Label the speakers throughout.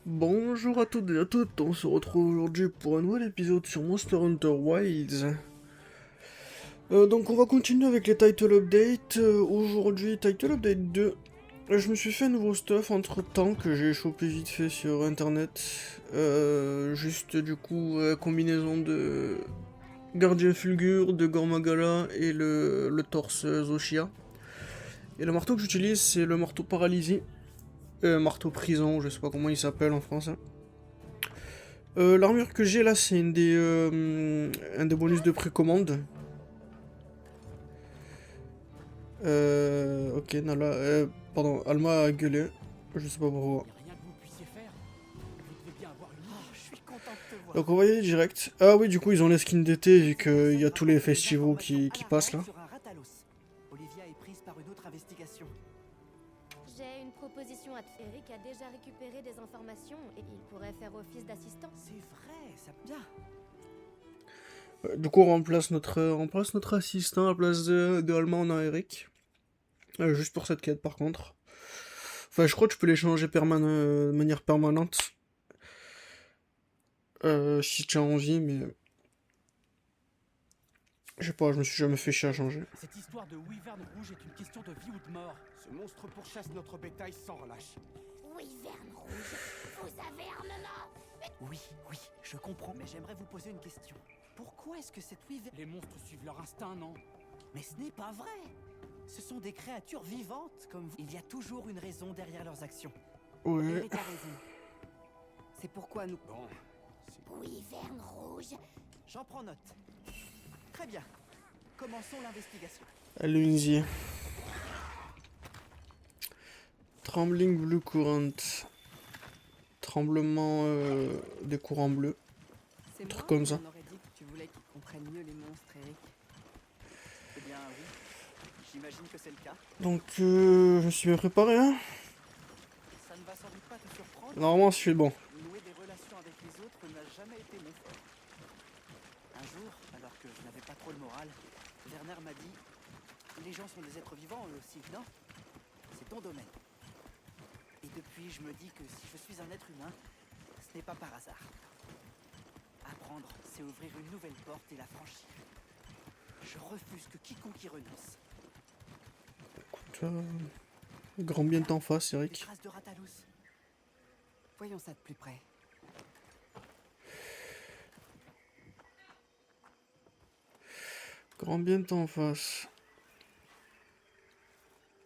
Speaker 1: Bonjour à toutes et à toutes, on se retrouve aujourd'hui pour un nouvel épisode sur Monster Hunter Wilds. Donc on va continuer avec les Title Updates. Aujourd'hui, Title Update 2. Je me suis fait un nouveau stuff entre temps que j'ai chopé vite fait sur internet. Juste du coup, combinaison de Gardien Fulgur, de Gormagala et le torse Zoshia. Et le marteau que j'utilise, c'est le marteau paralysé. Marteau prison, je sais pas comment il s'appelle en français. L'armure que j'ai là, c'est un des bonus de précommande. Ok, Nala. Pardon, Alma a gueulé. Je sais pas pourquoi.
Speaker 2: Y a rien que vous puissiez faire. Vous devez bien avoir une... Oh, je suis content de te voir.
Speaker 1: Donc on va y aller direct. Ah oui, du coup, ils ont les skins d'été vu qu'il y a tous les festivals qui passent là.
Speaker 2: Sur un Ratalos. Olivia est prise par une autre investigation.
Speaker 3: J'ai une proposition à te faire. Eric a déjà récupéré des informations et il pourrait faire office d'assistant.
Speaker 2: C'est vrai, ça bien.
Speaker 1: Du coup, on remplace notre assistant à la place de Alma, on a Eric. Juste pour cette quête par contre. Enfin, je crois que tu peux les changer de manière permanente. Si tu as envie, mais je sais pas, je me suis jamais fait chier à changer.
Speaker 2: Cette histoire de Wyvern rouge est une question de vie ou de mort.
Speaker 4: Ce monstre pourchasse notre bétail sans relâche.
Speaker 3: Wyvern rouge, vous avez armement.
Speaker 2: Oui, je comprends, mais j'aimerais vous poser une question. Pourquoi est-ce que cette Wyvern... Les monstres suivent leur instinct, non? Mais ce n'est pas vrai. Ce sont des créatures vivantes, comme vous. Il y a toujours une raison derrière leurs actions.
Speaker 1: Ouais.
Speaker 2: Eric a raison. C'est pourquoi nous...
Speaker 4: Bon,
Speaker 3: Wyvern rouge.
Speaker 2: J'en prends note. Très bien. Commençons l'investigation.
Speaker 1: Allons-y. Trembling Blue Current. Tremblement des courants bleus.
Speaker 5: C'est
Speaker 1: Truc
Speaker 5: moi
Speaker 1: comme
Speaker 5: qui
Speaker 1: ça.
Speaker 5: m'en aurais dit que tu voulais qu'ils comprennent mieux les monstres, Eric.
Speaker 2: Eh bien, oui. J'imagine que c'est le cas.
Speaker 1: Donc, je me suis bien préparé, hein.
Speaker 2: Ça ne va sans doute pas te surprendre.
Speaker 1: Normalement, je suis bon.
Speaker 2: Nouer des relations avec les autres n'a jamais été mon fort. Un jour, alors que je n'avais pas trop le moral, Werner m'a dit « Les gens sont des êtres vivants eux aussi, non? C'est ton domaine. » Et depuis, je me dis que si je suis un être humain, ce n'est pas par hasard. Apprendre, c'est ouvrir une nouvelle porte et la franchir. Je refuse que quiconque y renonce.
Speaker 1: Grand bien t'en face,
Speaker 2: Des
Speaker 1: Eric.
Speaker 2: traces de Ratalus.
Speaker 5: Voyons ça de plus près.
Speaker 1: Grand bien t'en face.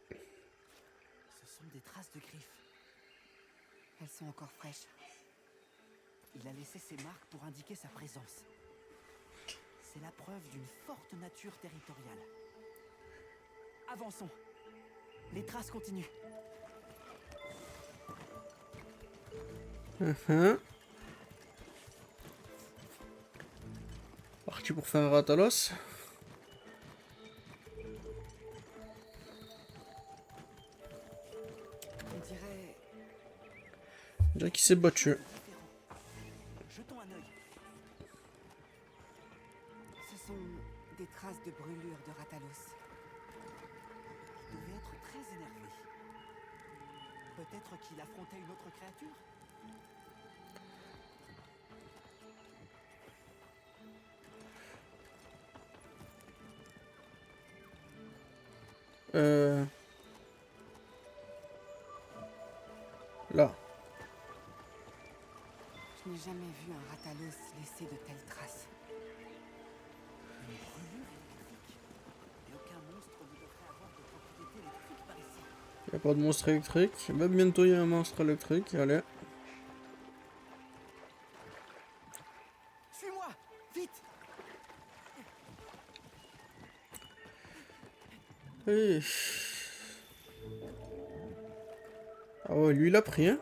Speaker 2: Ce sont des traces de griffes.
Speaker 5: Elles sont encore fraîches.
Speaker 2: Il a laissé ses marques pour indiquer sa présence. C'est la preuve d'une forte nature territoriale. Avançons. Les traces continuent.
Speaker 1: Parti pour faire un Ratalos.
Speaker 5: On dirait...
Speaker 1: On dirait qu'il s'est battu.
Speaker 2: Jetons un œil.
Speaker 5: Ce sont des traces de brûlure de Ratalos.
Speaker 2: Il devait être très énervé. Peut-être qu'il affrontait une autre créature.
Speaker 1: Là.
Speaker 5: Je n'ai jamais vu un Ratalos laisser de telles traces.
Speaker 2: Une brûlure électrique. Et aucun monstre ne devrait avoir de propriété électrique par ici.
Speaker 1: Il n'y a pas de monstre électrique. Même bientôt il y a un monstre électrique. Allez.
Speaker 2: Suis-moi! Vite!
Speaker 1: Hey. Ah ouais, lui il a pris, hein.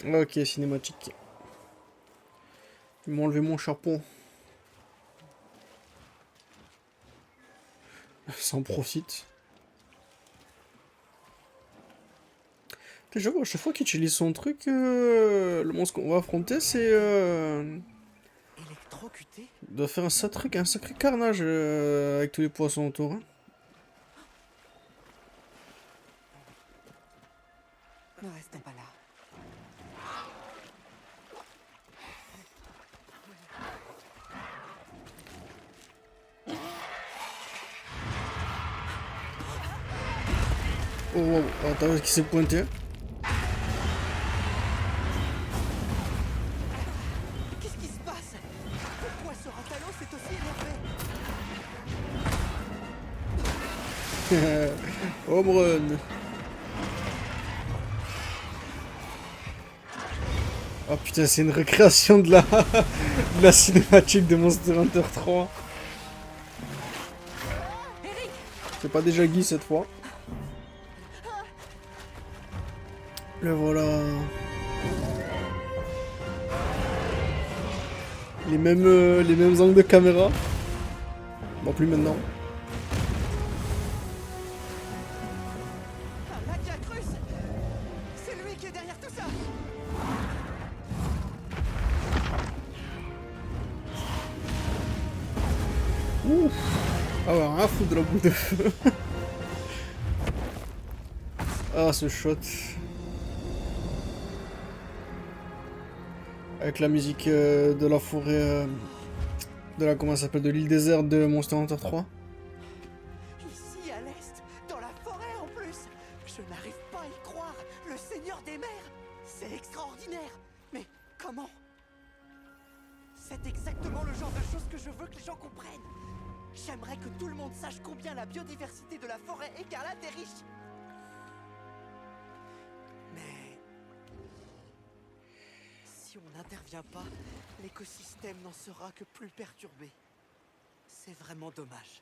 Speaker 1: Ok, cinématique. Ils m'ont enlevé mon chapeau. Ça en profite. Déjà, à chaque fois qu'il utilise son truc, le monstre qu'on va affronter,
Speaker 2: Électrocuté?
Speaker 1: il doit faire un sacré carnage avec tous les poissons autour. Hein.
Speaker 5: Ne restons pas là.
Speaker 1: Oh, wow. Attends, est-ce qu'il s'est pointé?
Speaker 2: Qu'est-ce qui se passe? Pourquoi ce Rathalos est aussi énervé?
Speaker 1: Home run. Oh putain, c'est une récréation de de la cinématique de Monster Hunter 3. C'est pas déjà Guy cette fois. Le voilà. Les mêmes angles de caméra. Bon, plus maintenant.
Speaker 2: Un Lagiacrus! C'est lui qui est derrière tout ça!
Speaker 1: Ouf. Ah ouais, rien à foutre de la boule de feu. Ah, ce shot. Avec la musique de la forêt... comment ça s'appelle, de l'île déserte de Monster Hunter 3.
Speaker 2: Ici, à l'est, dans la forêt en plus! Je n'arrive pas à y croire! Le Seigneur des Mers! C'est extraordinaire! Mais comment? C'est exactement le genre de choses que je veux que les gens comprennent! J'aimerais que tout le monde sache combien la biodiversité de la forêt écarlate est riche! Mais... si on n'intervient pas, l'écosystème n'en sera que plus perturbé. C'est vraiment dommage.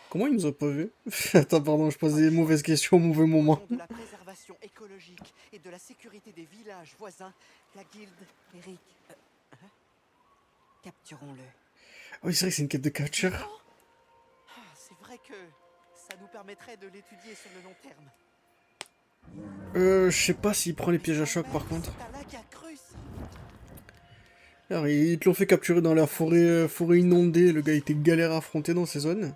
Speaker 1: Comment ils nous ont pas vus? Attends, pardon, je pose des mauvaises questions au mauvais moment.
Speaker 2: Au nom de la préservation écologique et de la sécurité des villages voisins, la guilde...
Speaker 5: Eric, capturons-le.
Speaker 1: Ah oui, c'est vrai que c'est une quête de capture.
Speaker 2: Ah, c'est vrai que ça nous permettrait de l'étudier sur le long terme.
Speaker 1: Je sais pas s'il prend les pièges à choc par contre.
Speaker 2: C'est un Lagiacrus.
Speaker 1: Alors, ils te l'ont fait capturer dans la forêt inondée. Le gars était galère à affronter dans ces zones.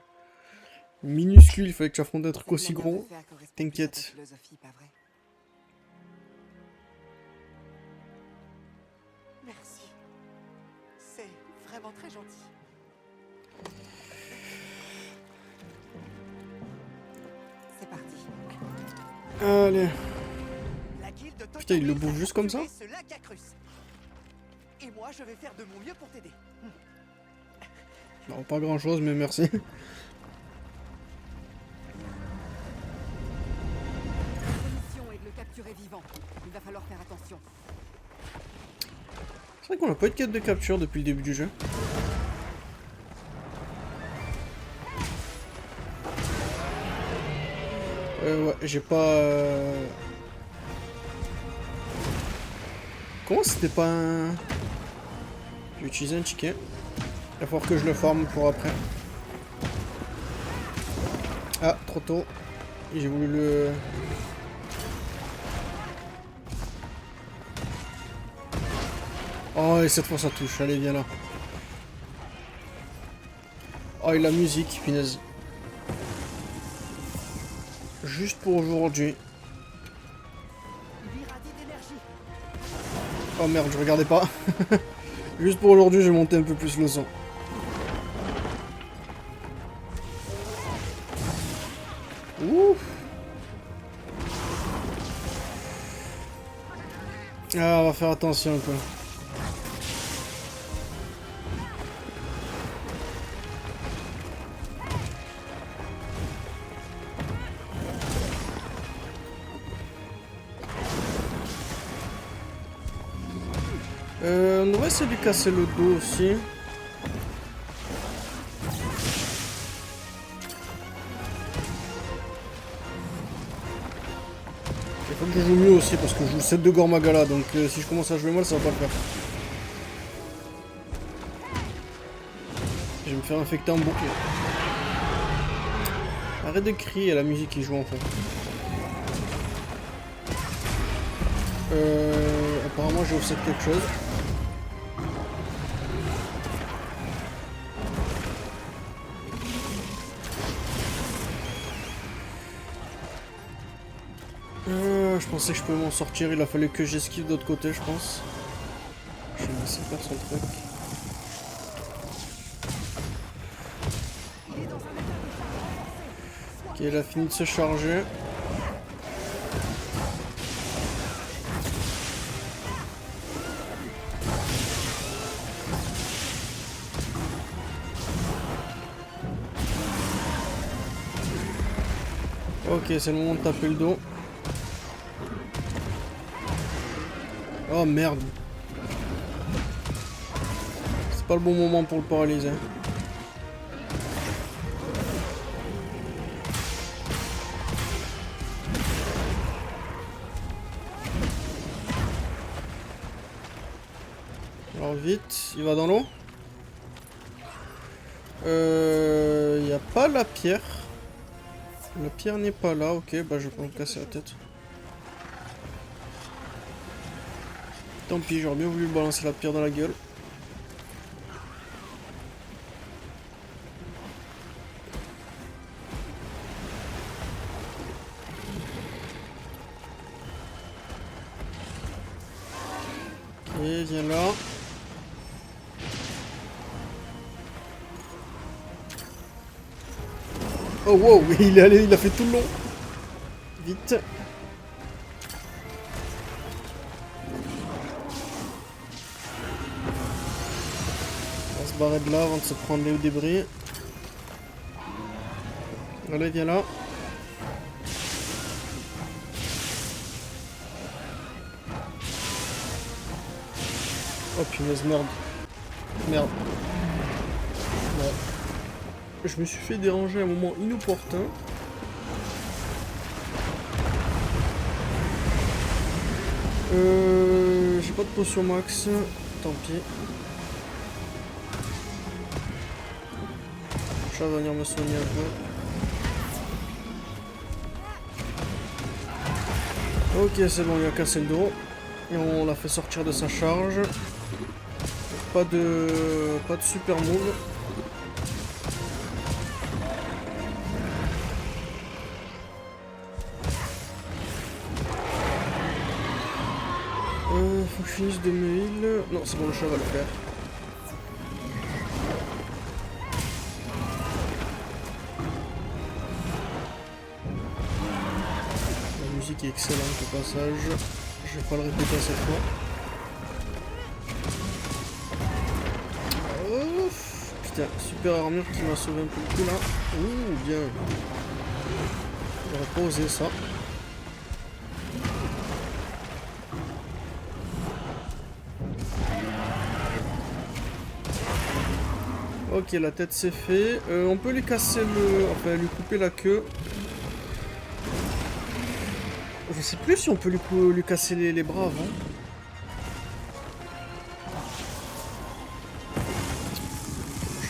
Speaker 1: Minuscule, il fallait que tu affrontes un truc
Speaker 5: Cette
Speaker 1: aussi
Speaker 5: manière de
Speaker 1: gros.
Speaker 5: faire correspond plus à
Speaker 1: T'inquiète.
Speaker 5: ta philosophie, pas vrai?
Speaker 2: Merci. C'est vraiment très gentil.
Speaker 5: C'est parti.
Speaker 1: Allez.
Speaker 2: La guilde
Speaker 1: Putain, il le
Speaker 2: t'autorise
Speaker 1: bouffe
Speaker 2: à
Speaker 1: juste comme ça?
Speaker 2: capturer ce Lagiacrus. Et moi, je vais faire de mon mieux pour t'aider.
Speaker 1: Non, pas grand chose, mais merci.
Speaker 5: La mission est de le capturer vivant. Il va falloir faire attention.
Speaker 1: C'est vrai qu'on a pas eu de quête de capture depuis le début du jeu. Ouais, j'ai pas... Comment c'était pas un... J'ai utilisé un ticket. Il va falloir que je le farme pour après. Ah, trop tôt. J'ai voulu le... Oh, et cette fois ça touche. Allez, viens là. Oh, et la musique, punaise. Juste pour aujourd'hui.
Speaker 2: Il irradie d'énergie.
Speaker 1: Oh merde, je regardais pas. Juste pour aujourd'hui, je vais monter un peu plus le son. Ouf. Ah, on va faire attention un peu. On va essayer de lui casser le dos aussi. Il faut que je joue mieux aussi parce que je joue 7 de Gormagala, donc si je commence à jouer mal, ça va pas le faire. Je vais me faire infecter en boucle. Arrête de crier à la musique qui joue en fond. Apparemment j'ai offset quelque chose. Je pensais que je pouvais m'en sortir, il a fallu que j'esquive de l'autre côté, je pense. Je vais laisser faire son truc. Ok, il a fini de se charger. Ok, c'est le moment de taper le dos. Oh merde. C'est pas le bon moment pour le paralyser. Alors vite, il va dans l'eau. Il n'y a pas la pierre. La pierre n'est pas là, ok, bah je vais me casser la tête. Tant pis, j'aurais bien voulu balancer la pierre dans la gueule. Ok, viens là. Oh wow, il est allé, il a fait tout le long. Vite. On va se barrer de là avant de se prendre les débris. Allez, viens là. Oh punaise, merde. Merde. Ouais. Je me suis fait déranger à un moment inopportun. J'ai pas de potion max. Tant pis. Je vais venir me soigner un peu. Ok, c'est bon, il a cassé le dos. Et on l'a fait sortir de sa charge. Pas de super move. Faut que je finisse de me heal. Non, c'est bon, le chat va le faire. La musique est excellente au passage. Je vais pas le répéter à cette fois. Oh, putain, super armure qui m'a sauvé un peu le coup là. Ouh, bien. J'aurais pas osé ça. Ok, la tête c'est fait. On peut lui casser le... Enfin, lui couper la queue. Je sais plus si on peut lui casser les bras avant.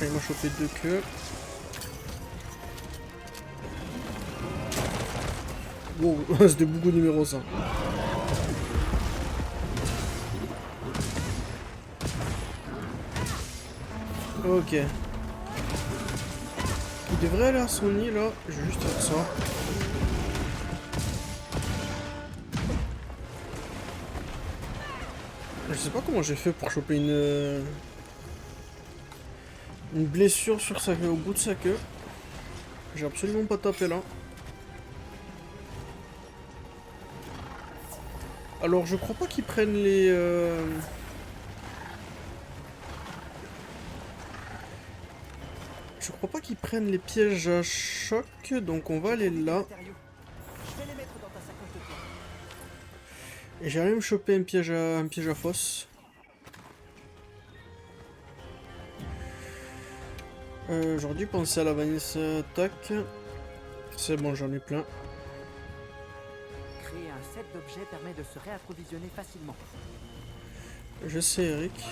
Speaker 1: Il m'a chopé 2 queues. Wow, c'était beaucoup numéro ça. Ok. Il devrait aller à son nid là. Je vais juste faire ça. Je sais pas comment j'ai fait pour choper une blessure sur sa queue, au bout de sa queue. J'ai absolument pas tapé là. Alors je crois pas qu'ils prennent les... Je crois pas qu'ils prennent les pièges à choc, donc on va aller là. Et j'allais me choper un piège à fosse. J'aurais dû penser à la vanisse tac. C'est bon, j'en ai plein.
Speaker 2: Créer un set d'objets permet de se réapprovisionner facilement.
Speaker 1: Je sais, Eric.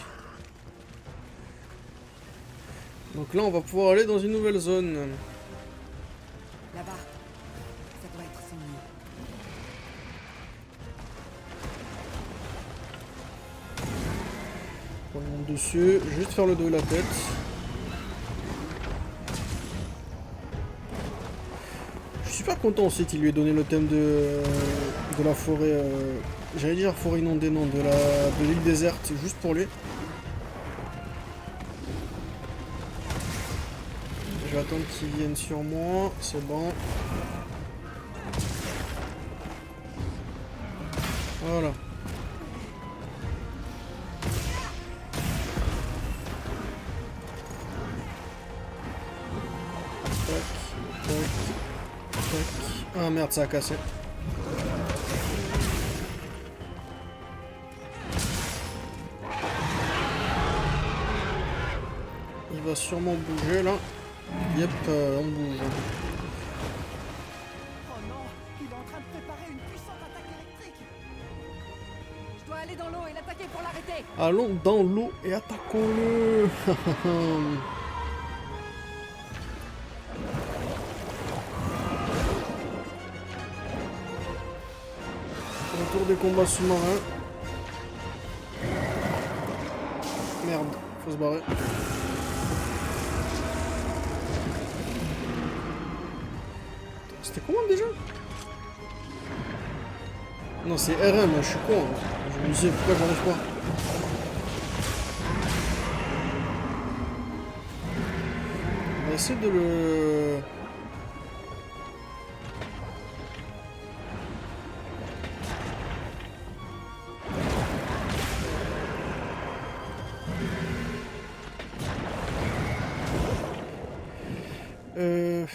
Speaker 1: Donc là, on va pouvoir aller dans une nouvelle zone.
Speaker 5: Là-bas. Ça doit être son nid.
Speaker 1: On monte dessus, juste faire le dos et la tête. Je super content aussi qu'il lui ait donné le thème de la forêt. J'allais dire forêt inondée, non, de l'île déserte, juste pour lui. Je vais attendre qu'il vienne sur moi, c'est bon. Voilà. Tac, tac, tac. Ah merde, ça a cassé. Il va sûrement bouger là. Yep, on bouge.
Speaker 2: Oh non, il est en train de préparer une puissante attaque électrique.
Speaker 5: Je dois aller dans l'eau et l'attaquer pour l'arrêter.
Speaker 1: Allons dans l'eau et attaquons-le. Retour des combats sous-marins. Merde, faut se barrer. C'était comment déjà? Non, c'est RM, je suis con. Hein. Je me disais pourquoi j'arrive pas. On va essayer de le... Euh...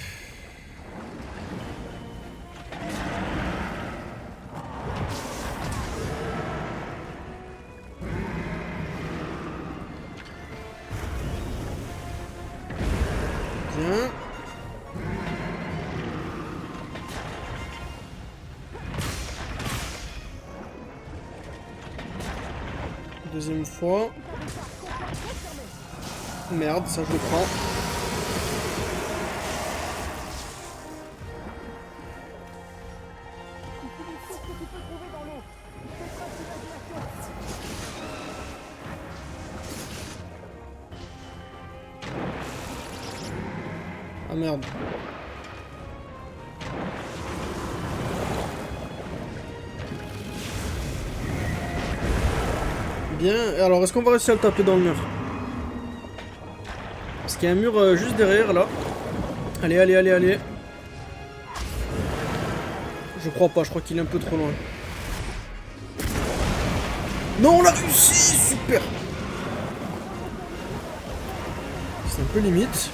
Speaker 1: Bien. Deuxième fois. Merde, ça je le prends. Ah merde. Bien, alors est-ce qu'on va réussir à le taper dans le mur? Parce qu'il y a un mur juste derrière là. Allez, allez, allez, allez. Je crois pas, je crois qu'il est un peu trop loin. Non, on l'a réussi! Super! C'est un peu limite.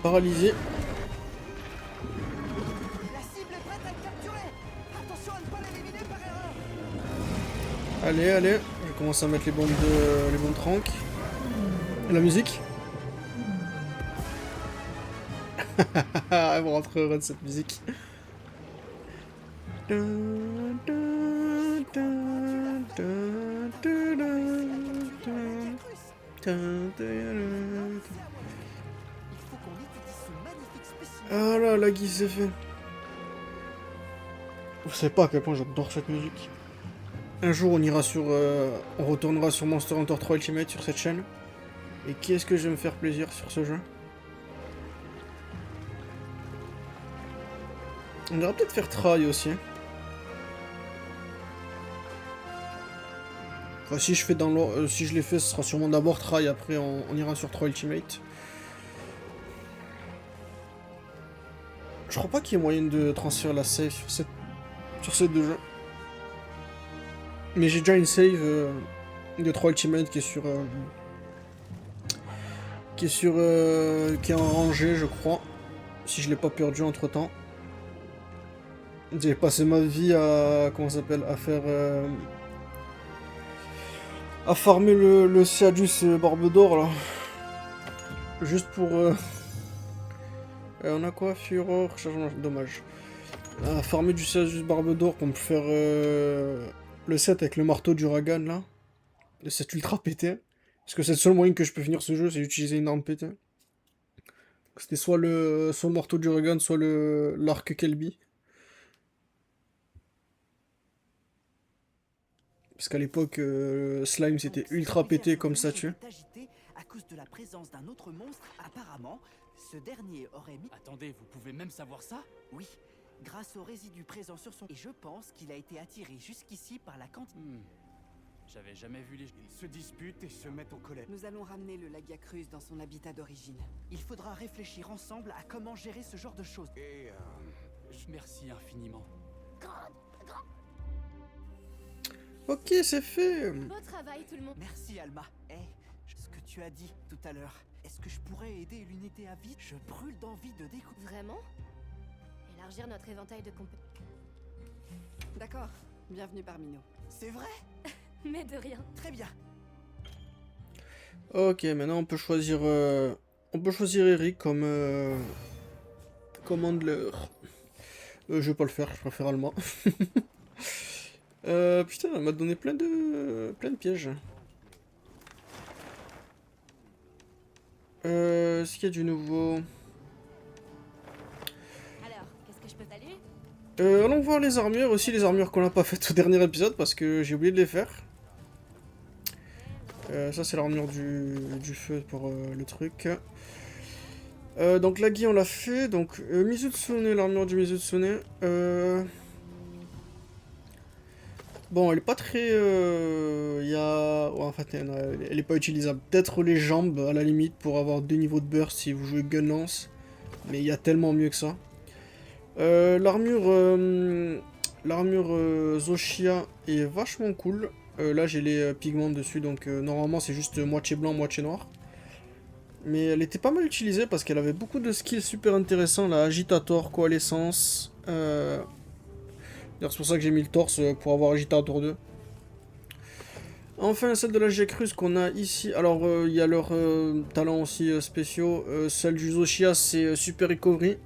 Speaker 1: Paralysé.
Speaker 2: La cible est prête à le capturer. Attention à ne pas l'éliminer par erreur.
Speaker 1: Allez, allez. Je commence à mettre les bombes tranques. La musique. Elle me rentre heureux de cette musique.
Speaker 2: Il faut qu'on étudie ce magnifique spécimen.
Speaker 1: Ah là, la guise c'est fait. Vous savez pas à quel point j'adore cette musique. Un jour on ira sur... on retournera sur Monster Hunter 3 Ultimate sur cette chaîne. Et qu'est-ce que je vais me faire plaisir sur ce jeu. On ira peut-être faire Try aussi. Enfin, si je fais dans si je l'ai fait, ce sera sûrement d'abord Try, après on ira sur 3 Ultimate. Je crois pas qu'il y ait moyen de transférer la save sur ces deux jeux. Mais j'ai déjà une save de 3 Ultimate qui est sur... qui est en rangée, je crois. Si je l'ai pas perdu entre temps. J'ai passé ma vie à... comment ça s'appelle? À faire... à farmer le Seadus Barbe d'Or là. Juste pour... on a quoi? Fureur, rechargement, dommage. À farmer du Seadus Barbe d'Or pour me faire le set avec le marteau d'Uragan là. Le set ultra pété. Parce que c'est le seul moyen que je peux finir ce jeu, c'est d'utiliser une arme pétée. C'était soit le marteau d'Uragan, soit l'arc Kelby. Parce qu'à l'époque, Slime c'était ultra pété comme statue.
Speaker 2: cause de la présence d'un autre monstre. Apparemment, ce dernier aurait mis...
Speaker 6: Attendez, vous pouvez même savoir ça?
Speaker 2: Oui, grâce aux résidus présents sur son... Et je pense qu'il a été attiré jusqu'ici par la cantine.
Speaker 6: J'avais jamais vu les...
Speaker 4: Ils se disputent et se mettent en colère.
Speaker 5: Nous allons ramener le Lagiacrus dans son habitat d'origine.
Speaker 2: Il faudra réfléchir ensemble à comment gérer ce genre de choses.
Speaker 4: Et
Speaker 6: Merci infiniment.
Speaker 1: Ok, c'est fait.
Speaker 3: Beau travail, tout le monde.
Speaker 2: Merci Alma. Ce que tu as dit tout à l'heure, est-ce que je pourrais aider l'unité à vide? Je brûle d'envie de découvrir.
Speaker 3: Vraiment? Élargir notre éventail de compétences.
Speaker 5: D'accord, bienvenue parmi nous.
Speaker 2: C'est vrai?
Speaker 3: Mais de rien.
Speaker 2: Très bien.
Speaker 1: Ok, maintenant on peut choisir Eric comme handler. Je vais pas le faire, je préfère Alma. Putain, elle m'a donné plein de pièges. Est-ce qu'il y a du nouveau?
Speaker 3: Alors, qu'est-ce que je peux saluer?
Speaker 1: Allons voir les armures aussi, les armures qu'on n'a pas faites au dernier épisode parce que j'ai oublié de les faire. Ça c'est l'armure du feu pour le truc. Donc Lagi on l'a fait, donc Mizutsune, l'armure du Mizutsune. Bon, elle est pas très... ouais, en fait, elle est pas utilisable. Peut-être les jambes, à la limite, pour avoir 2 niveaux de burst si vous jouez gun lance. Mais il y a tellement mieux que ça. L'armure Zoshia est vachement cool. Là, j'ai les pigments dessus, donc normalement, c'est juste moitié blanc, moitié noir. Mais elle était pas mal utilisée parce qu'elle avait beaucoup de skills super intéressants. La Agitator, Coalescence... D'ailleurs, c'est pour ça que j'ai mis le torse pour avoir Agitator 2. Enfin, celle de la Lagiacrus qu'on a ici. Alors, il y a leurs talents aussi spéciaux. Celle du Zoshia, c'est Super Recovery.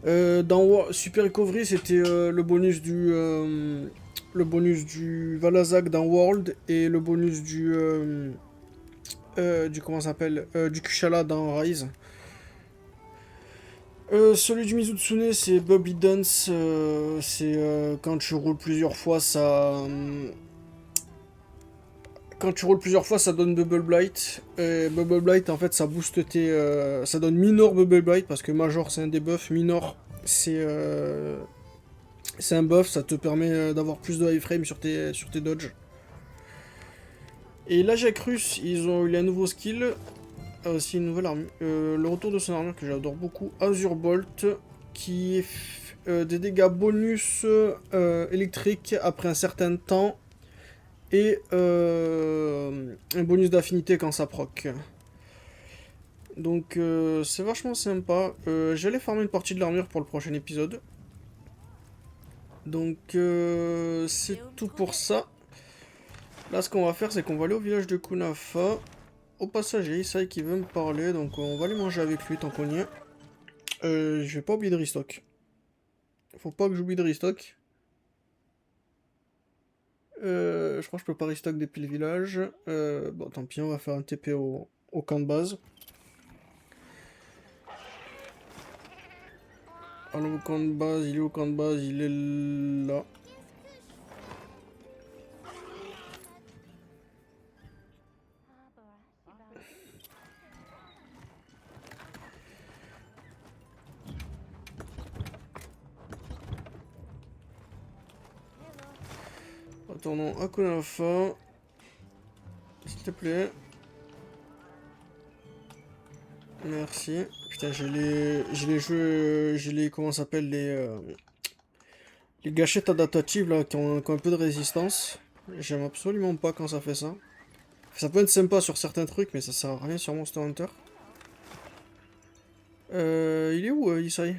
Speaker 1: Dans Super Recovery, c'était le bonus du Valazak dans World et le bonus du comment ça s'appelle, du Kushala dans Rise. Celui du Mizutsune, c'est Bubbly Dance. C'est quand tu roules plusieurs fois, ça. Quand tu roules plusieurs fois, ça donne Bubble Blight. Et Bubble Blight, en fait, ça booste tes. Ça donne Minor Bubble Blight parce que Major, c'est un debuff. Minor, c'est un buff. Ça te permet d'avoir plus de iframe sur tes dodges. Et là, Lagiacrus, ils ont eu un nouveau skill. Aussi une nouvelle armure. Le retour de son armure que j'adore beaucoup. Azure Bolt. Qui est des dégâts bonus électriques après un certain temps. Et un bonus d'affinité quand ça proc. Donc c'est vachement sympa. J'allais farmer une partie de l'armure pour le prochain épisode. Donc c'est tout pour ça. Là ce qu'on va faire c'est qu'on va aller au village de Kunafa. Au passage il y a Isai qui veut me parler. Donc on va aller manger avec lui tant qu'on y est. Je vais pas oublier de restock. Faut pas que j'oublie de restock. Je crois que je peux pas restock depuis le village. Bon, tant pis, on va faire un TP au camp de base. Alors, au camp de base, il est au camp de base, il est là. Retournons à Kunafa. S'il te plaît. Merci. Putain, j'ai les jeux. J'ai les. Comment ça s'appelle les gâchettes adaptatives là qui ont un peu de résistance. J'aime absolument pas quand ça fait ça. Ça peut être sympa sur certains trucs, mais ça sert à rien sur Monster Hunter. Il est où Isai?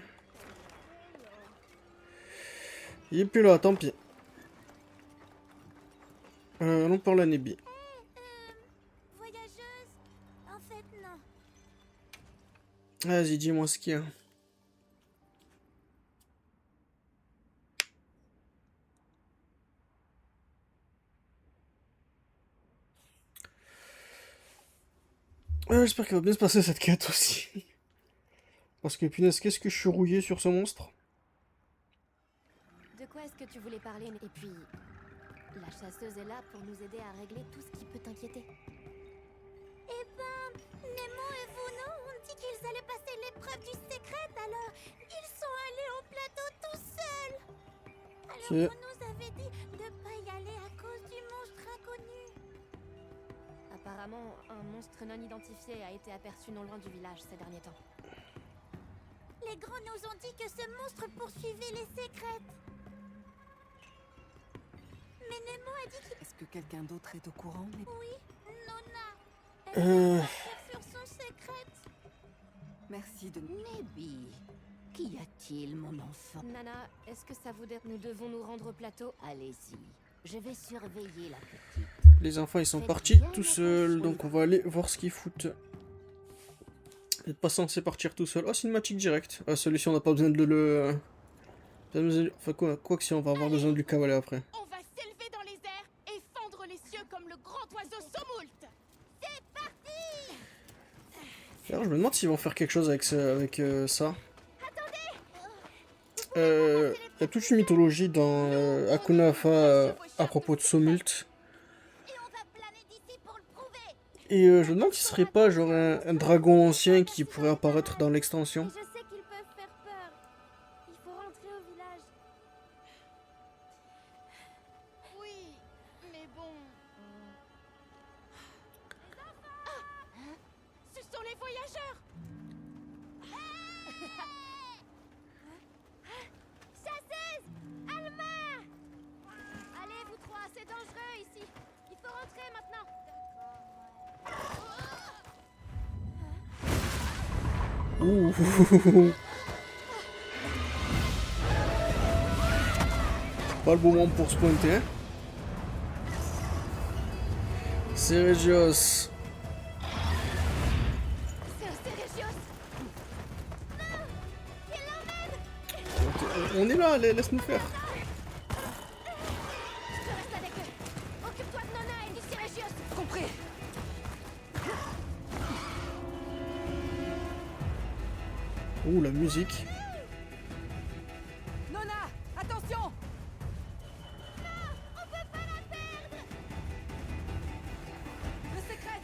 Speaker 1: Il est plus là, tant pis. Allons par la Nebi.
Speaker 3: Voyageuse. En fait, non.
Speaker 1: Vas-y, dis-moi ce qu'il y a. J'espère qu'elle va bien se passer cette quête aussi. Parce que punaise, qu'est-ce que je suis rouillé sur ce monstre.
Speaker 3: De quoi est-ce que tu voulais parler? Et puis, la chasseuse est là pour nous aider à régler tout ce qui peut t'inquiéter. Eh ben,
Speaker 7: c'est l'épreuve du secret, alors ils sont allés au plateau tout seuls. Alors
Speaker 1: C'est-
Speaker 7: on nous avait dit de pas y aller à cause du monstre inconnu.
Speaker 3: Apparemment, un monstre non identifié a été aperçu non loin du village ces derniers temps.
Speaker 7: Les grands nous ont dit que ce monstre poursuivait les secrètes. Mais Nemo a dit qu'il...
Speaker 5: Est-ce que quelqu'un d'autre est au courant?
Speaker 7: Oui, Nona. Elle a sur son secrète.
Speaker 5: Merci de...
Speaker 7: Nebi, qu'y a-t-il, mon enfant?
Speaker 3: Nana, est-ce que ça vous dit nous devons nous rendre au plateau?
Speaker 7: Allez-y, je vais surveiller la petite.
Speaker 1: Les enfants ils sont partis tout seuls, donc on va aller voir ce qu'ils foutent. Vous n'êtes pas censé partir tout seul. Oh, cinématique direct. Ah, celui-ci on n'a pas besoin de le... Enfin quoi que si on va avoir besoin du cavaler après.
Speaker 8: On va s'élever dans les airs et fendre les cieux comme le grand oiseau Somoult.
Speaker 1: D'ailleurs je me demande s'ils vont faire quelque chose avec ça. Il y a toute une mythologie dans Hakuna Afa à propos de Somult.
Speaker 7: Et on va planer d'ici pour le prouver.
Speaker 1: Et je me demande s'il serait pas genre un dragon ancien qui pourrait apparaître dans l'extension.
Speaker 3: Je sais qu'ils peuvent faire peur. Il faut rentrer au village.
Speaker 8: Oui, mais bon. Ce sont les voyageurs.
Speaker 3: Chasseuse! Alma! Allez, vous trois, c'est dangereux ici. Il faut rentrer maintenant.
Speaker 1: Ouh. Pas le bon moment pour se pointer. Hein. C'est Regios.
Speaker 3: C'est Régios.
Speaker 1: On est là, laisse-nous faire.
Speaker 3: Je reste avec eux. Occupe-toi de Nona et d'ici Régios.
Speaker 5: Compris.
Speaker 1: Ouh, la musique.
Speaker 5: Nona, attention! Le secret!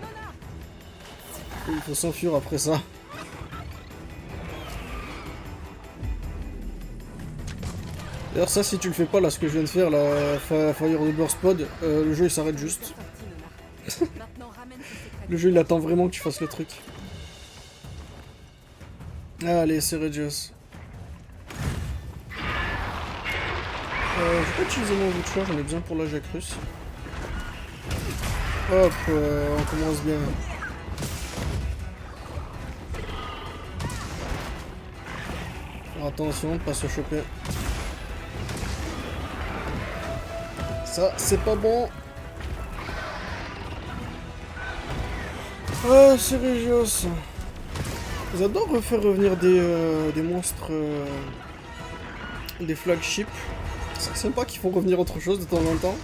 Speaker 5: Nona!
Speaker 1: Il faut s'enfuir après ça. D'ailleurs ça si tu le fais pas là ce que je viens de faire la Fire the Burst Pod, le jeu il s'arrête juste.
Speaker 5: Maintenant, ramène ce secret.
Speaker 1: Le jeu il attend vraiment que tu fasses le truc. Allez c'est Regios. Je vais pas utiliser mon voucher, j'en ai besoin pour la Jacques russe. Hop, on commence bien. Faire attention de pas se choper. Ça, c'est pas bon. Ah, c'est Regios. Ils adorent refaire revenir des monstres, des flagships. C'est sympa qu'ils font revenir autre chose de temps en temps.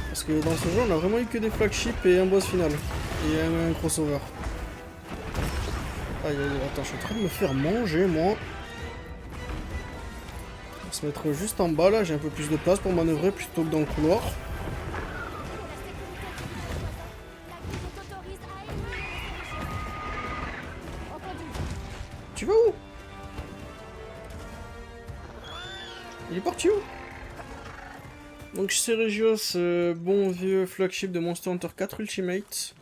Speaker 1: Parce que dans ce jeu, on a vraiment eu que des flagships et un boss final. Et un crossover. Aïe aïe aïe, attends, je suis en train de me faire manger, moi. On va se mettre juste en bas, là, j'ai un peu plus de place pour manœuvrer plutôt que dans le couloir. Tu vas où? Il est parti où? Donc c'est Regios, bon vieux flagship de Monster Hunter 4 Ultimate.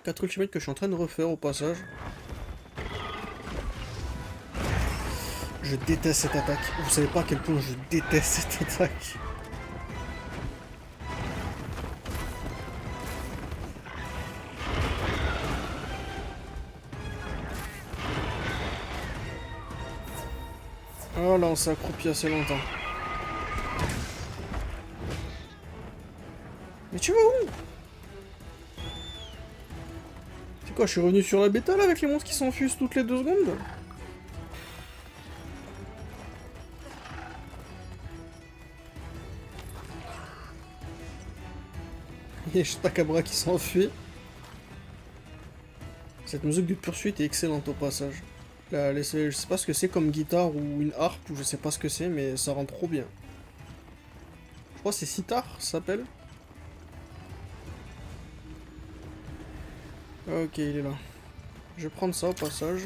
Speaker 1: 4 Ultimate que je suis en train de refaire au passage. Je déteste cette attaque. Vous savez pas à quel point je déteste cette attaque. Oh là, on s'est accroupi assez longtemps. Mais tu vas où? C'est quoi, je suis revenu sur la bêta là avec les monstres qui s'enfusent toutes les 2 secondes? Il y a Chupacabra qui s'enfuit. Cette musique de poursuite est excellente au passage. Je sais pas ce que c'est comme guitare ou une harpe, ou je sais pas ce que c'est, mais ça rend trop bien. Je crois que c'est sitar, ça s'appelle. Ok, il est là. Je vais prendre ça au passage.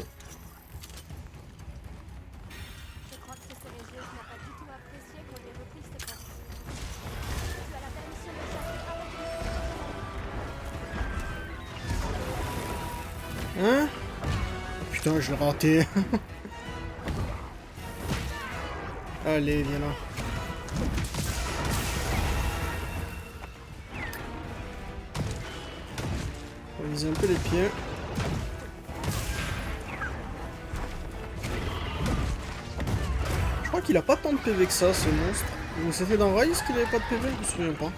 Speaker 3: Je crois que ce Cérégieux n'a pas du tout apprécié qu'on ait repris ses pensées. Tu as la permission de chasser avec nous.
Speaker 1: Hein? Putain, je l'ai raté. Allez, viens là. On va viser un peu les pieds. Je crois qu'il a pas tant de PV que ça, ce monstre. Ou c'était dans Rise qu'il avait pas de PV? Je me souviens pas.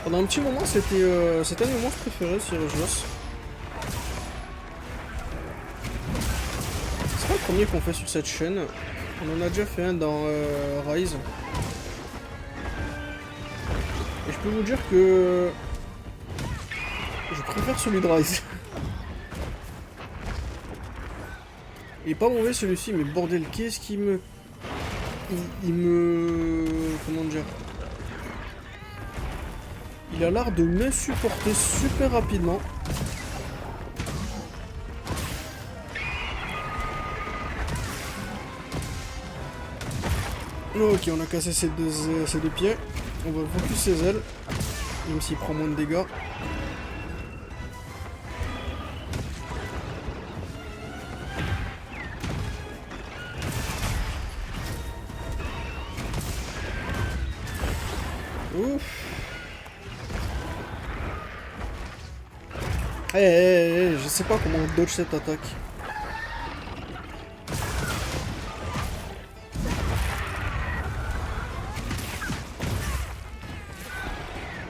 Speaker 1: Pendant un petit moment, c'était un de mes monstres préférés, Cérégios. C'est pas le premier qu'on fait sur cette chaîne. On en a déjà fait un dans Rise. Et je peux vous dire que je préfère celui de Rise. Il est pas mauvais celui-ci, mais bordel, qu'est-ce qu'il me... Il me... Comment dire? Il a l'air de m'insupporter super rapidement. Ok, on a cassé ses deux pieds. On va focus ses ailes. Même s'il prend moins de dégâts. Ouf. Je sais pas comment on dodge cette attaque.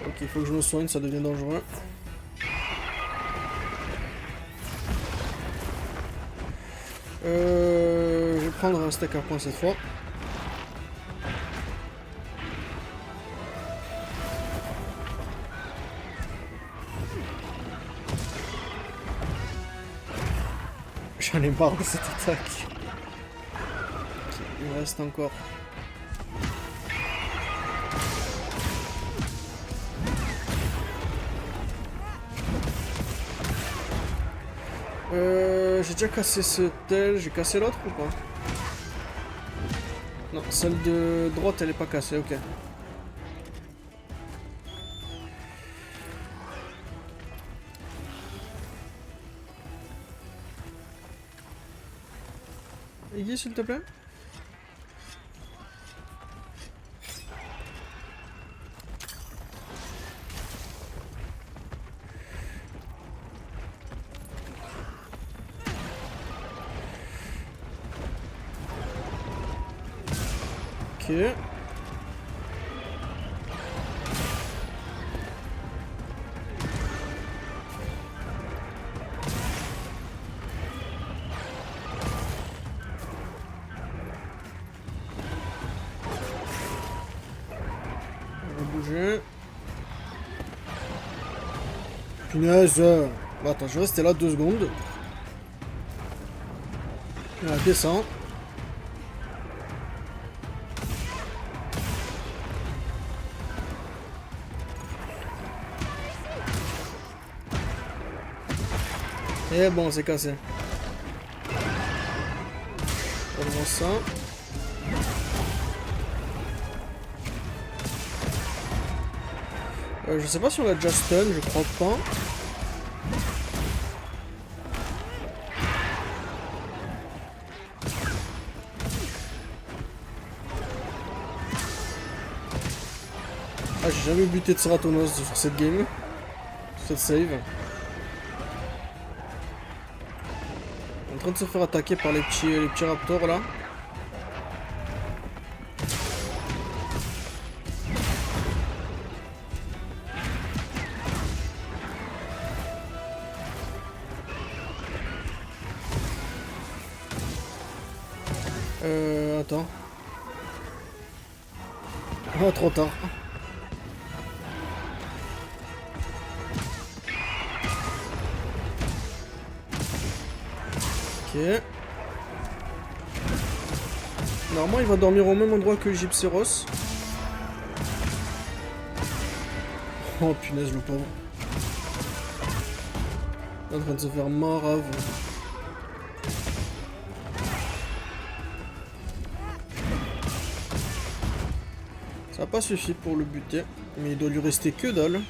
Speaker 1: Ok, il faut que je me soigne, ça devient dangereux. Je vais prendre un stack à points cette fois. J'en ai marre de cette attaque. Ok, il me reste encore. J'ai déjà cassé ce tel, j'ai cassé l'autre ou pas? Non, celle de droite elle est pas cassée, ok. Iggy, s'il te plaît. Ok. Punaise. Bah, attends, je vais rester là 2 secondes. Voilà, descends. Et bon, c'est cassé. Donne-moi ça. Je sais pas si on l'a déjà stun, je crois pas. Ah, j'ai jamais buté de Ceratonos sur cette game. Sur cette save. En train de se faire attaquer par les petits raptors là. Attends. Oh, trop tard. Ok. Normalement, il va dormir au même endroit que le Gypséros. Oh punaise, le pauvre. Il est en train de se faire marave. Ça n'a pas suffi pour le buter, mais il doit lui rester que dalle.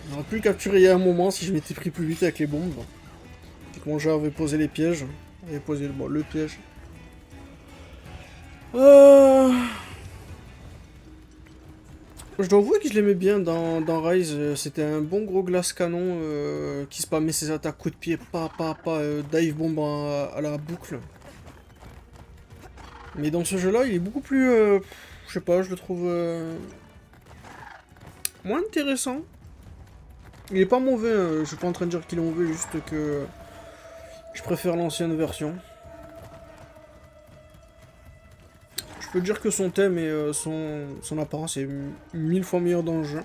Speaker 1: J'aurais pu le capturer il y a un moment si je m'étais pris plus vite avec les bombes. Et que mon joueur avait posé les pièges. Avait posé bon, le piège. Je dois avouer que je l'aimais bien dans Rise. C'était un bon gros glace canon qui spammait ses attaques coup de pied, dive bomb à la boucle. Mais dans ce jeu-là, il est beaucoup plus... je sais pas, je le trouve... moins intéressant. Il est pas mauvais, je suis pas en train de dire qu'il est mauvais, juste que... je préfère l'ancienne version. Je peux dire que son thème et son apparence est 1000 fois meilleur dans le jeu.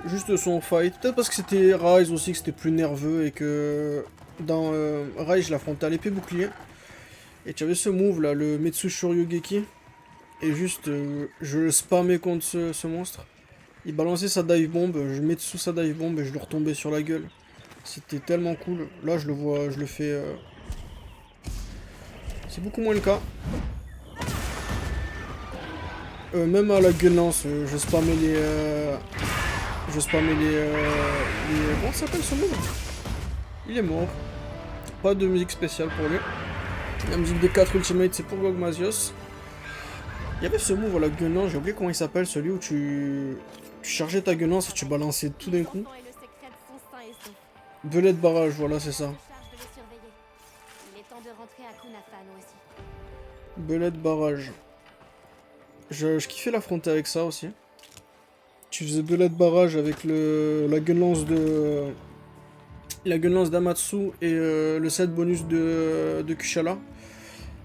Speaker 1: Juste son fight. Peut-être parce que c'était Rise aussi, que c'était plus nerveux et que... dans Rise, je l'affrontais à l'épée bouclier. Et tu avais ce move là, le Metsu Shoryugeki. Et juste, je le spammais contre ce monstre. Il balançait sa dive bomb, je mets sous sa dive bomb et je le retombais sur la gueule. C'était tellement cool. Là, je le vois, je le fais... C'est beaucoup moins le cas. Même à la gun lance, je spammais les... Comment ça s'appelle ce move? Il est mort. Pas de musique spéciale pour lui. La musique des 4 Ultimate, c'est pour Gogmazios. Il y avait ce move à la gun lance, j'ai oublié comment il s'appelle, celui où tu chargeais ta gun lance et tu balançais tout d'un coup. Belette barrage, voilà, c'est ça. Belette barrage. Je kiffais l'affronter avec ça aussi. Tu faisais belette barrage avec la gun lance de... la gun lance d'Amatsu et le set bonus de Kushala.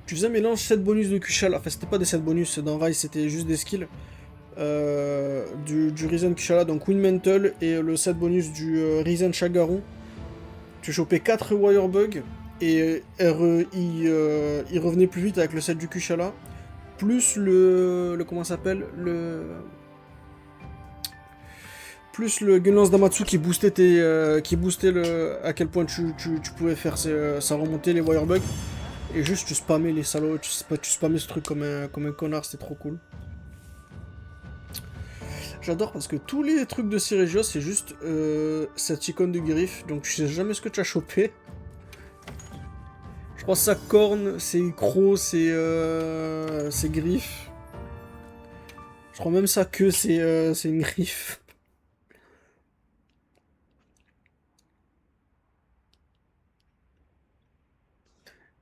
Speaker 1: Tu faisais un mélange 7 bonus de Kushala. Enfin, c'était pas des 7 bonus, dans Rise, c'était juste des skills. Du Risen Kushala, donc Wind Mantle et le set bonus du Risen Shagaru. Tu chopais 4 Wire Bug et il revenait plus vite avec le set du Kushala. Plus comment ça s'appelle, plus le Gunlance d'Amatsu qui boostait à quel point tu pouvais faire ça remonter les Wire Bugs. Et juste tu spammais les salauds, tu spammais ce truc comme un connard, c'était trop cool. J'adore parce que tous les trucs de Seregios, c'est juste cette icône de griffe, donc tu sais jamais ce que tu as chopé. Je crois que sa corne, c'est crocs, c'est griffes. Je crois même sa queue, c'est une griffe.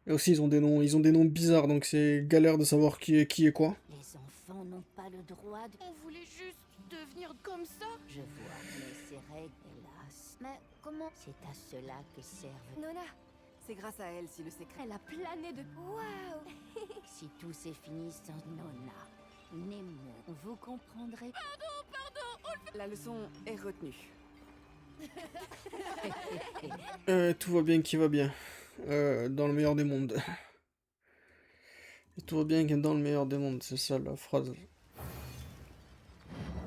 Speaker 1: Et aussi, ils ont des noms bizarres, donc c'est galère de savoir qui est quoi.
Speaker 7: Les enfants n'ont pas le droit de...
Speaker 8: On voulait juste devenir comme ça.
Speaker 7: Je vois, mais c'est règle, hélas. Mais comment... C'est à cela que servent...
Speaker 3: Nona,
Speaker 5: C'est grâce à elle si le secret...
Speaker 3: elle a plané de... Waouh.
Speaker 7: Si tout s'est fini sans Nona, Nemo, vous comprendrez...
Speaker 5: La leçon est retenue.
Speaker 1: Tout va bien qui va bien. Dans le meilleur des mondes. Et tout va bien dans le meilleur des mondes, c'est ça la phrase.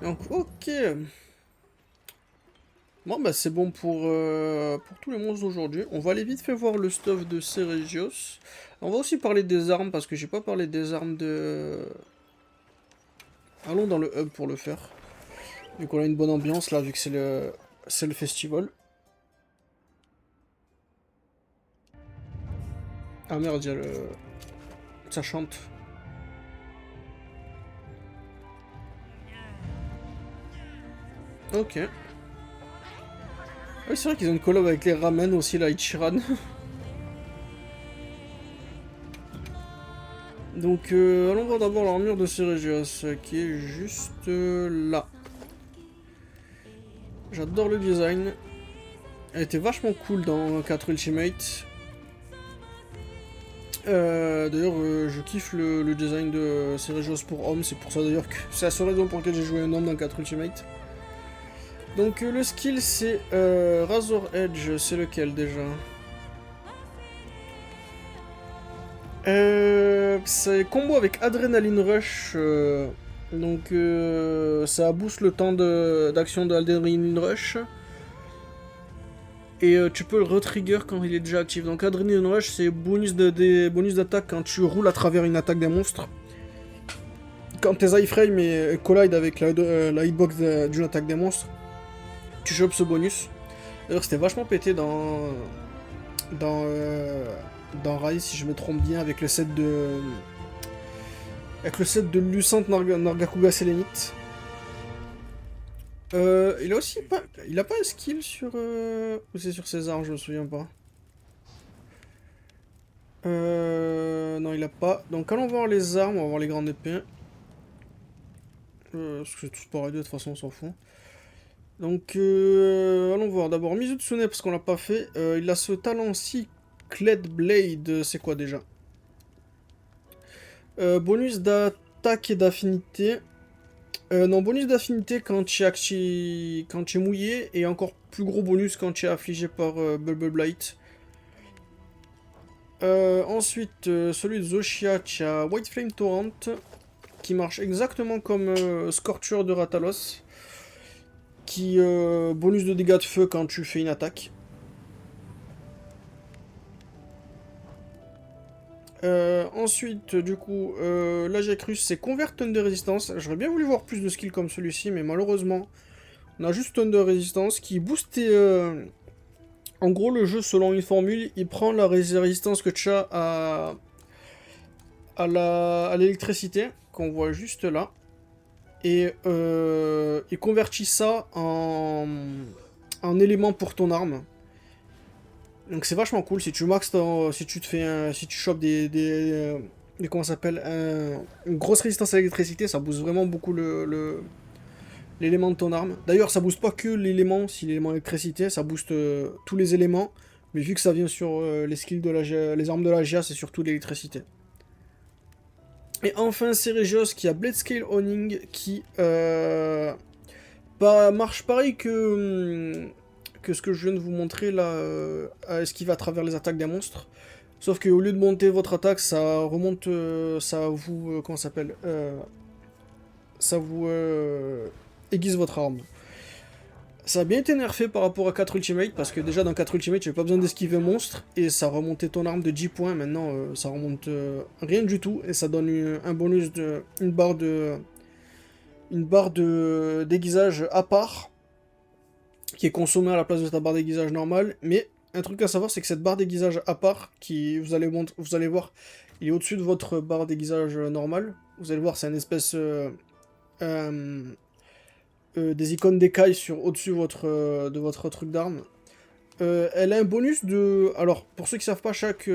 Speaker 1: Donc, ok. Bon, bah c'est bon pour tous les monstres d'aujourd'hui. On va aller vite fait voir le stuff de Seregios. On va aussi parler des armes, parce que j'ai pas parlé des armes de... Allons dans le hub pour le faire. Vu qu'on a une bonne ambiance là, vu que c'est le festival. Ah merde, il y a le... Ça chante. Ok. Oui, c'est vrai qu'ils ont une collab avec les ramen aussi, là, Ichiran. Donc, allons voir d'abord l'armure de Seregios, qui est juste là. J'adore le design. Elle était vachement cool dans 4 Ultimate. D'ailleurs, je kiffe le design de Seregios pour homme. C'est pour ça d'ailleurs que c'est la seule raison pour laquelle j'ai joué un homme dans 4 Ultimate. Donc le skill c'est Razor Edge, c'est lequel déjà? C'est combo avec Adrenaline Rush, donc ça booste le temps d'action de Adrenaline Rush. Et tu peux le retrigger quand il est déjà actif. Donc Adrenaline Rush c'est bonus d'attaque quand tu roules à travers une attaque des monstres. Quand tes iframes collide avec la hitbox d'une attaque des monstres, tu chopes ce bonus. D'ailleurs c'était vachement pété dans Rise, si je me trompe bien, avec le set de Lucente Nargacuga Selenite. Il a aussi pas... Il a pas un skill sur... Ou c'est sur ses armes, je me souviens pas. Non, il a pas. Donc allons voir les armes, on va voir les grandes épées. Parce que c'est tout pareil, de toute façon on s'en fout. Donc allons voir. D'abord Mizutsune, parce qu'on l'a pas fait. Il a ce talent-ci, Cled Blade, c'est quoi déjà? Bonus d'attaque et d'affinité. Non, bonus d'affinité quand tu es mouillé, et encore plus gros bonus quand tu es affligé par Bubble Blight. Ensuite, celui de Zoshia, tu as White Flame Torrent, qui marche exactement comme Scorture de Ratalos, qui bonus de dégâts de feu quand tu fais une attaque. Ensuite, du coup, l'Ajakrus, c'est Convert Thunder Resistance. J'aurais bien voulu voir plus de skills comme celui-ci, mais malheureusement, on a juste Thunder Resistance qui boostait... En gros, le jeu, selon une formule, il prend la résistance que tu as à l'électricité, qu'on voit juste là, et il convertit ça en élément pour ton arme. Donc c'est vachement cool. Si tu max si tu chopes comment ça s'appelle, une grosse résistance à l'électricité, ça booste vraiment beaucoup l'élément de ton arme. D'ailleurs, ça booste pas que l'élément, si l'élément électricité, ça booste tous les éléments. Mais vu que ça vient sur les skills les armes de la GA, c'est surtout l'électricité. Et enfin, c'est Regios qui a Blade Scale Owning, qui marche pareil que ce que je viens de vous montrer là, à esquiver à travers les attaques des monstres. Sauf qu'au lieu de monter votre attaque, ça remonte, ça vous, comment ça s'appelle, ça vous aiguise votre arme. Ça a bien été nerfé par rapport à 4 Ultimate, parce que déjà dans 4 Ultimate, tu n'avais pas besoin d'esquiver monstre, et ça remontait ton arme de 10 points. Maintenant, ça remonte rien du tout, et ça donne un bonus une barre de déguisage à part, qui est consommée à la place de ta barre d'aiguisage normale. Mais un truc à savoir, c'est que cette barre d'aiguisage à part, vous allez voir, il est au-dessus de votre barre d'aiguisage normale. Vous allez voir, c'est une espèce des icônes d'écailles au-dessus de votre truc d'arme. Elle a un bonus de... Alors, pour ceux qui savent pas, chaque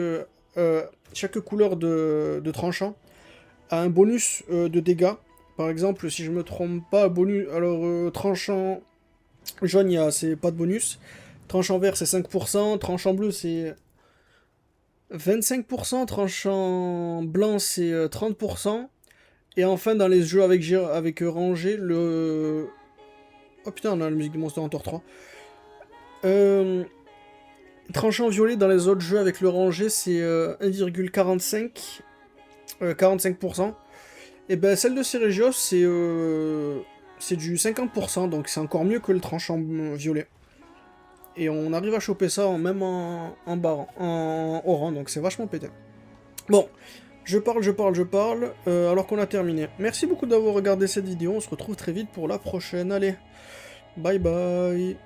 Speaker 1: couleur de tranchant a un bonus de dégâts. Par exemple, si je me trompe pas, bonus... Alors, tranchant jaune, c'est pas de bonus. Tranchant vert, c'est 5%. Tranchant bleu, c'est 25%. Tranchant blanc, c'est 30%. Et enfin, dans les jeux avec rangée, le... Oh putain, on a la musique de Monster Hunter 3. Tranchant violet dans les autres jeux avec le rangé, c'est 1,45. 45%. Et ben celle de Seregios, c'est du 50%, donc c'est encore mieux que le tranchant violet. Et on arrive à choper ça même en rang, donc c'est vachement pété. Bon, je parle, alors qu'on a terminé. Merci beaucoup d'avoir regardé cette vidéo, on se retrouve très vite pour la prochaine. Allez, bye bye.